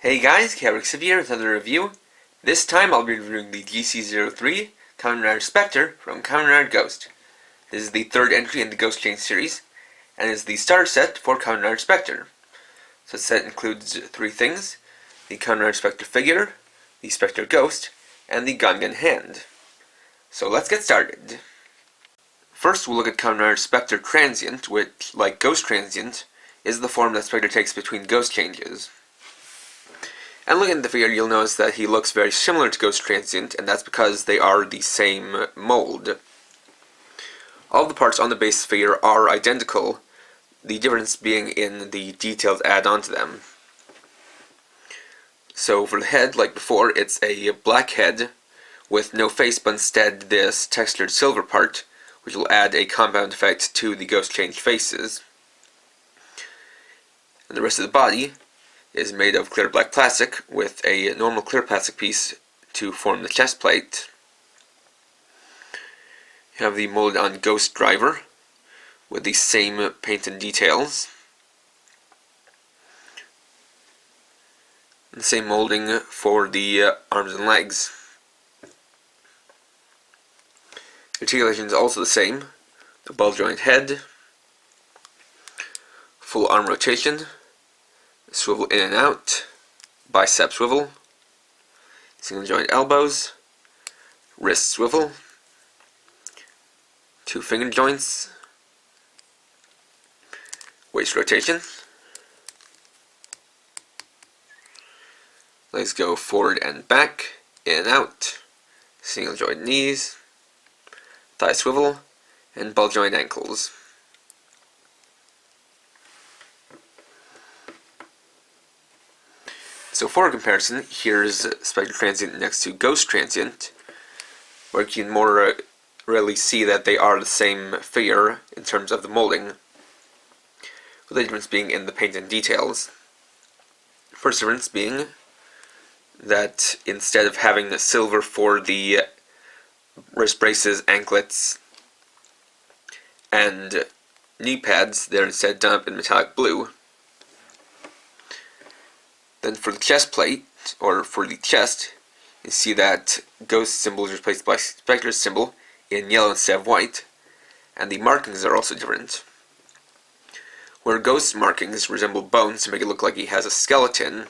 Hey guys, Kakugo here with another review. This time I'll be reviewing the GC03 Kamen Rider Specter from Kamen Rider Ghost. This is the third entry in the Ghost Chain series, and is the starter set for Kamen Rider Specter. So the set includes three things: the Kamen Rider Specter figure, the Specter Ghost, and the Kaigan hand. So let's get started. First we'll look at Kamen Rider Specter Transient, which, like Ghost Transient, is the form that Specter takes between Ghost changes. And looking at the figure, you'll notice that he looks very similar to Ghost Transient, and that's because they are the same mold. All the parts on the base figure are identical, the difference being in the details added onto them. So for the head, like before, it's a black head with no face, but instead this textured silver part, which will add a compound effect to the Ghost Change faces. And the rest of the body is made of clear black plastic with a normal clear plastic piece to form the chest plate. You have the molded on Ghost driver with the same paint and details. And the same molding for the arms and legs. Articulation is also the same. The ball joint head, full arm rotation, swivel in and out, bicep swivel, single joint elbows, wrist swivel, two finger joints, waist rotation, legs go forward and back, in and out, single joint knees, thigh swivel, and ball joint ankles. So for comparison, here's Specter Transient next to Ghost Transient, where you can more really see that they are the same figure in terms of the molding, with the difference being in the paint and details. First difference being that instead of having the silver for the wrist braces, anklets, and knee pads, they're instead done up in metallic blue. Then for the chest plate, or for the chest, you see that Ghost symbol is replaced by Specter's symbol in yellow instead of white, and the markings are also different. Where Ghost's markings resemble bones to make it look like he has a skeleton,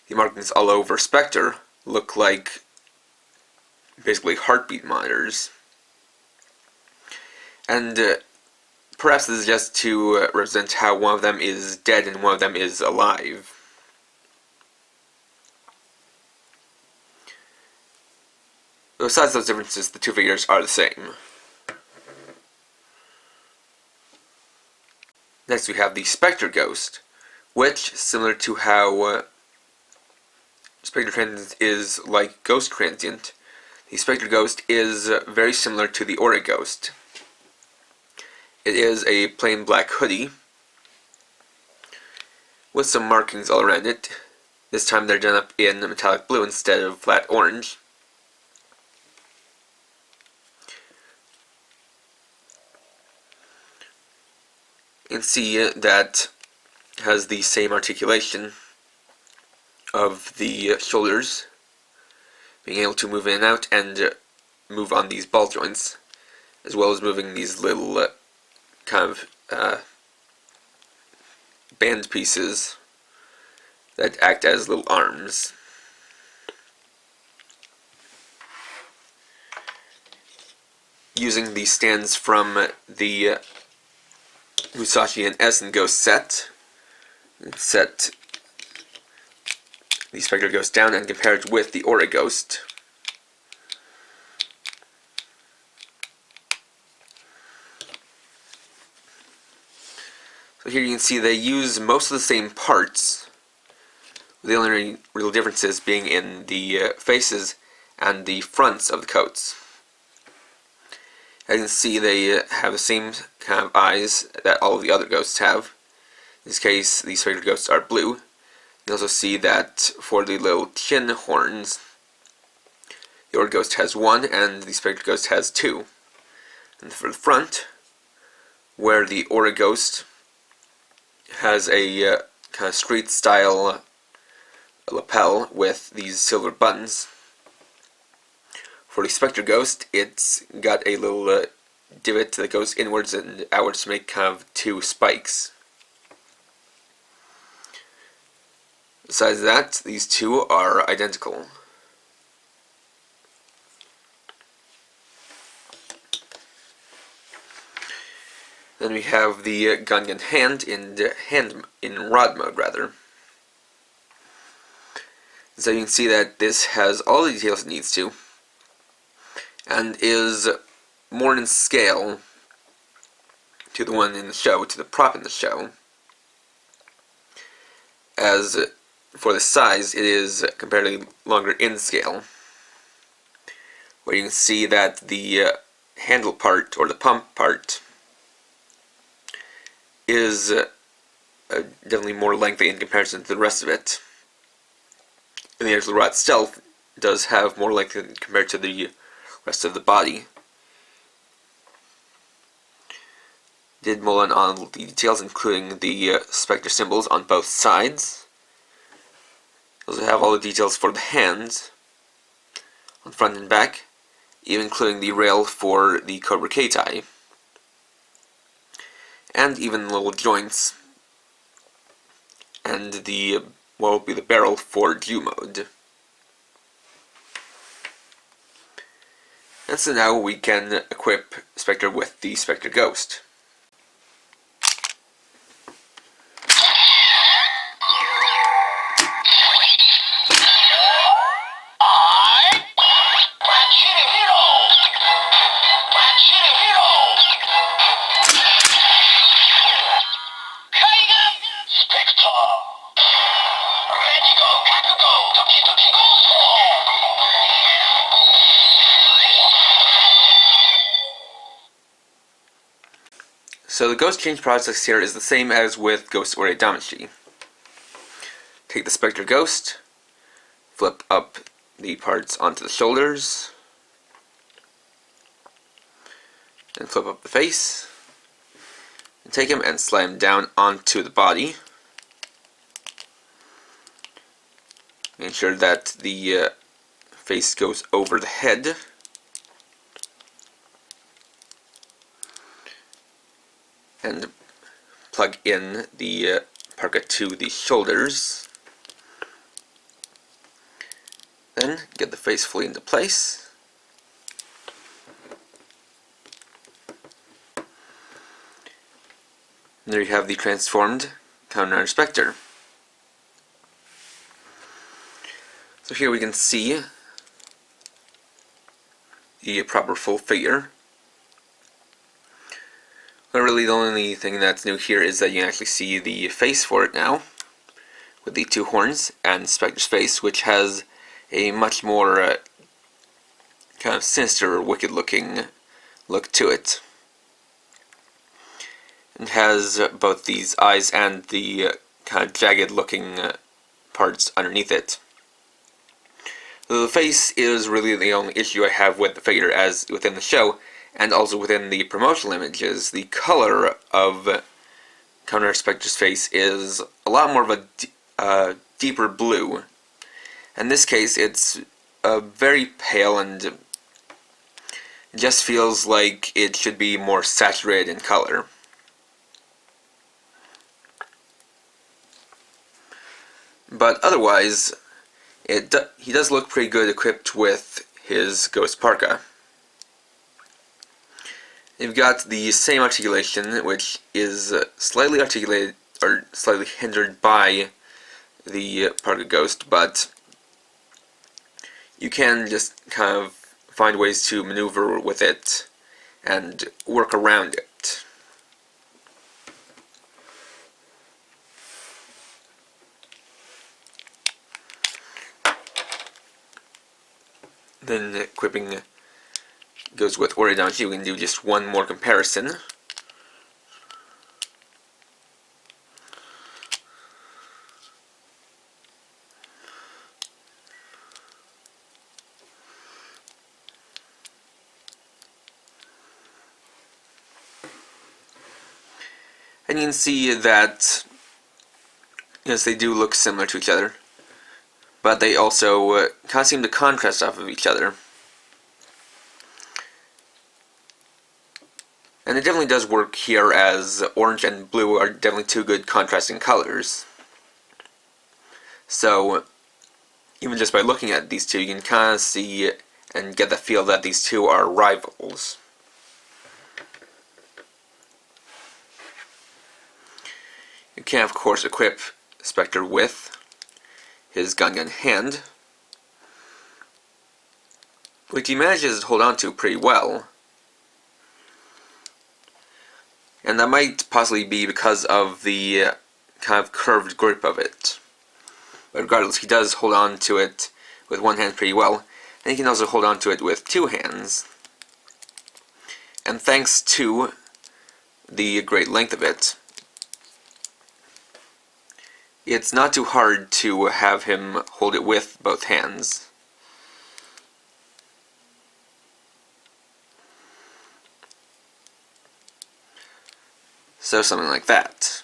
the markings all over Specter look like basically heartbeat monitors. And perhaps this is just to represent how one of them is dead and one of them is alive. Besides those differences, the two figures are the same. Next we have the Specter Ghost, which, similar to how Specter Transient is like Ghost Transient, the Specter Ghost is very similar to the Aura Ghost. It is a plain black hoodie with some markings all around it. This time they're done up in metallic blue instead of flat orange. You can see that has the same articulation of the shoulders, being able to move in and out and move on these ball joints, as well as moving these little kind of band pieces that act as little arms. Using the stands from the Musashi and Essen Ghost set the Specter Ghost down and compare it with the Aura Ghost. So here you can see they use most of the same parts, the only real differences being in the faces and the fronts of the coats. As you can see, they have the same kind of eyes that all of the other ghosts have. In this case, the Specter Ghosts are blue. You also see that for the little chin horns, the Aura Ghost has one and the Specter Ghost has two. And for the front, where the Aura Ghost has a kind of street style lapel with these silver buttons. For the Specter Ghost, it's got a little divot that goes inwards and outwards to make kind of two spikes. Besides that, these two are identical. Then we have the gun hand in rod mode rather. So you can see that this has all the details it needs to, and is more in scale to the one in the show, to the prop in the show. As for the size, it is comparatively longer in scale, where you can see that the handle part, or the pump part, is definitely more lengthy in comparison to the rest of it. And the actual rod itself does have more length compared to the rest of the body. Did mull in on the details, including the Specter symbols on both sides. Also have all the details for the hands on front and back, even including the rail for the Cobra K tie, and even little joints, and the what will be the barrel for Jew mode. And so now we can equip Specter with the Specter Ghost. Kaigan, Specter. Ready go, Kakugo, Doki-Doki go. So the Ghost change process here is the same as with Ghost Ore Damashi. Take the Specter Ghost, flip up the parts onto the shoulders, and flip up the face, and take him and slide him down onto the body. Make sure that the face goes over the head. And plug in the parka to the shoulders. Then get the face fully into place. And there you have the transformed Kamen Specter. So here we can see the proper full figure. But really the only thing that's new here is that you can actually see the face for it now, with the two horns, and Specter's face, which has a much more kind of sinister, wicked looking look to it. It has both these eyes and the kind of jagged looking parts underneath it. The face is really the only issue I have with the figure as within the show, and also within the promotional images. The color of Kamen Specter's face is a lot more of a deeper blue. In this case, it's very pale and just feels like it should be more saturated in color. But otherwise, he does look pretty good equipped with his Ghost Parka. You've got the same articulation, which is slightly articulated, or slightly hindered by the Parka Ghost, but you can just kind of find ways to maneuver with it and work around it. Then equipping goes with Ore Damashi. We can do just one more comparison. And you can see that, yes, they do look similar to each other. but they also kind of seem to contrast off of each other. And it definitely does work here, as orange and blue are definitely two good contrasting colors. So, even just by looking at these two, you can kind of see and get the feel that these two are rivals. You can, of course, equip Specter with his gun in hand, which he manages to hold on to pretty well. And that might possibly be because of the kind of curved grip of it. But regardless, he does hold on to it with one hand pretty well, and he can also hold on to it with two hands. And thanks to the great length of it, it's not too hard to have him hold it with both hands. So something like that.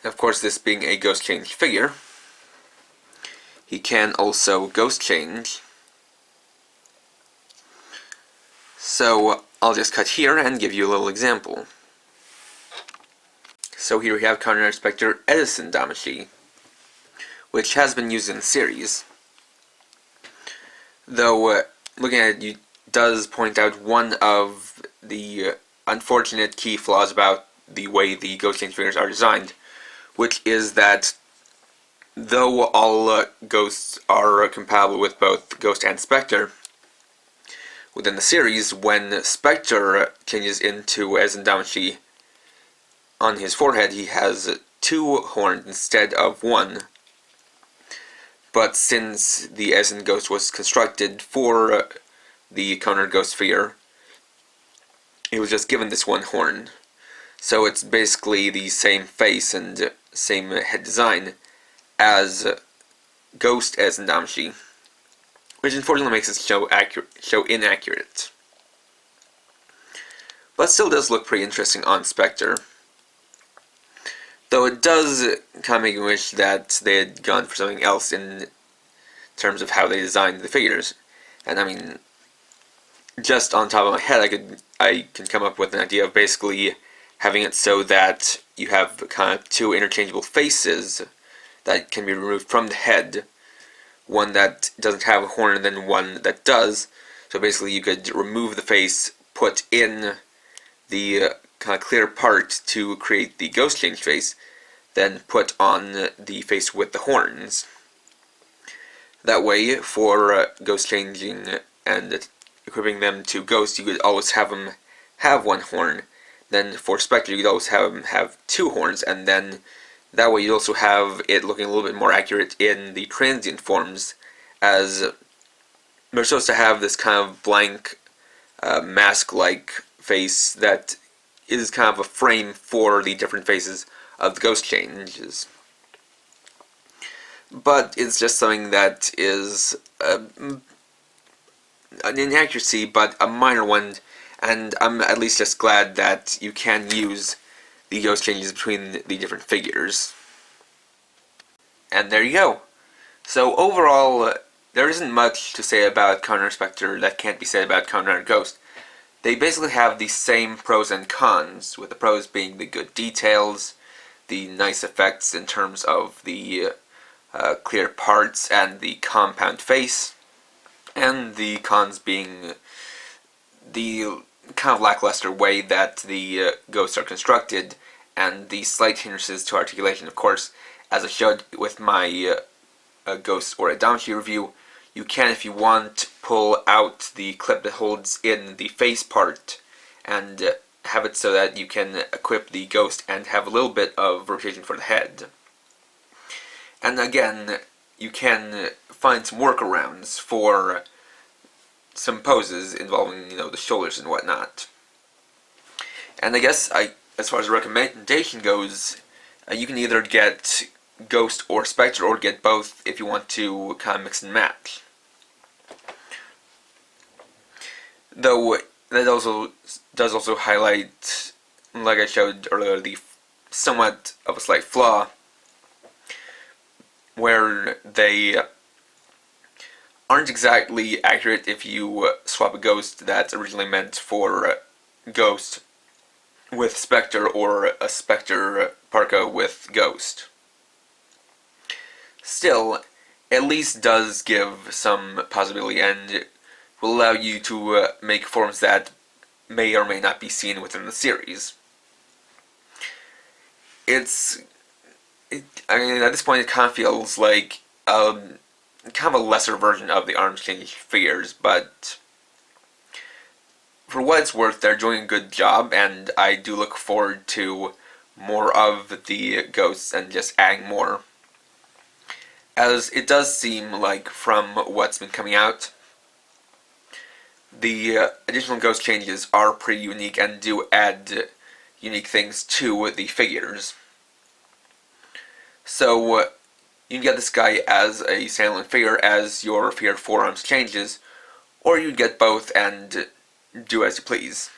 Of course, this being a ghost change figure, he can also ghost change. So I'll just cut here and give you a little example. So here we have Kamen Rider Specter Edison Damashi, which has been used in the series. Though looking at it, does point out one of the unfortunate key flaws about the way the ghost change figures are designed, which is that though all ghosts are compatible with both Ghost and Specter, within the series, when Specter changes into Edison Damashi, on his forehead he has two horns instead of one. But since the Edison Ghost was constructed for the Kamen Rider Ghost figure, it was just given this one horn. So it's basically the same face and same head design as Ghost Edison Damashi, which unfortunately makes it show inaccurate. But still does look pretty interesting on Specter. Though it does kind of make me wish that they had gone for something else in terms of how they designed the figures. And I mean, just on top of my head, I can come up with an idea of basically having it so that you have kind of two interchangeable faces that can be removed from the head. One that doesn't have a horn and then one that does. So basically you could remove the face, put in the kind of clear part to create the ghost change face, then put on the face with the horns. That way, for ghost changing and equipping them to ghost, you could always have them have one horn. Then for Specter, you could always have them have two horns, and then that way you also have it looking a little bit more accurate in the transient forms, as they're supposed to have this kind of blank, mask-like face that is kind of a frame for the different faces of the ghost changes. But it's just something that is an inaccuracy, but a minor one, and I'm at least just glad that you can use the ghost changes between the different figures. And there you go. So overall, there isn't much to say about Kamen Rider Specter that can't be said about Kamen Rider Ghost. They basically have the same pros and cons, with the pros being the good details, the nice effects in terms of the clear parts and the compound face, and the cons being the kind of lackluster way that the ghosts are constructed, and the slight hindrances to articulation. Of course, as I showed with my Ghost or Adamashi review, you can, if you want, pull out the clip that holds in the face part and have it so that you can equip the ghost and have a little bit of rotation for the head. And again, you can find some workarounds for some poses involving, the shoulders and whatnot. And I guess, as far as the recommendation goes, you can either get Ghost or Specter, or get both if you want to kind of mix and match. Though that also does highlight, like I showed earlier, the somewhat of a slight flaw, where they aren't exactly accurate if you swap a ghost that's originally meant for Ghost with Specter, or a Specter Parka with Ghost. Still, at least does give some possibility and will allow you to make forms that may or may not be seen within the series. I mean, at this point it kind of feels like kind of a lesser version of the arms change figures, but for what it's worth, they're doing a good job, and I do look forward to more of the ghosts and just adding more. As it does seem like, from what's been coming out, the additional ghost changes are pretty unique and do add unique things to the figures. So, you can get this guy as a standalone figure as your figure 4 arms changes, or you can get both and do as you please.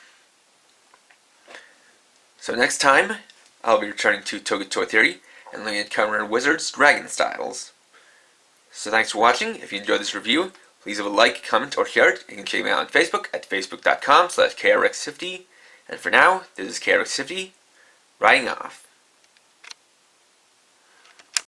So next time, I'll be returning to Toy Theory and looking at Kamen Rider Wizard's Dragon Styles. So thanks for watching. If you enjoyed this review, please leave a like, comment, or share it. You can check me out on Facebook at facebook.com/KRX50. And for now, this is KRX50, writing off.